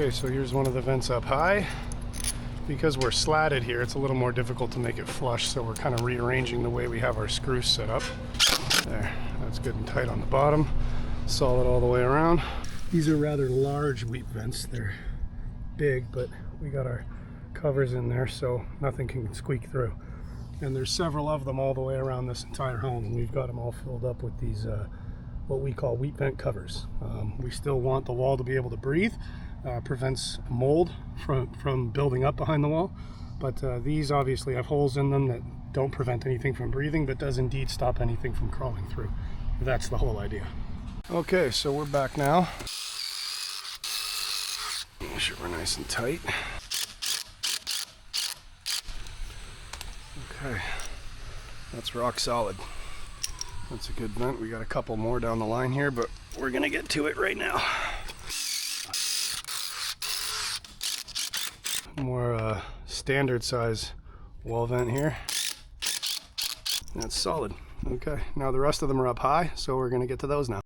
Okay, so here's one of the vents up high. Because we're slatted here, it's a little more difficult to make it flush, so we're kind of rearranging the way we have our screws set up. There, that's good and tight on the bottom. Solid all the way around. These are rather large weep vents. They're big, but we got our covers in there so nothing can squeak through. And there's several of them all the way around this entire home, and we've got them all filled up with these what we call weep vent covers. We still want the wall to be able to breathe. Prevents mold from building up behind the wall, but these obviously have holes in them that don't prevent anything from breathing, but does indeed stop anything from crawling through. That's the whole idea. Okay, so we're back now. Make sure we're nice and tight. Okay, that's rock solid. That's a good vent. We got a couple more down the line here, but we're gonna get to it right now. More standard size wall vent here. That's solid. Okay, now the rest of them are up high, so we're gonna get to those now.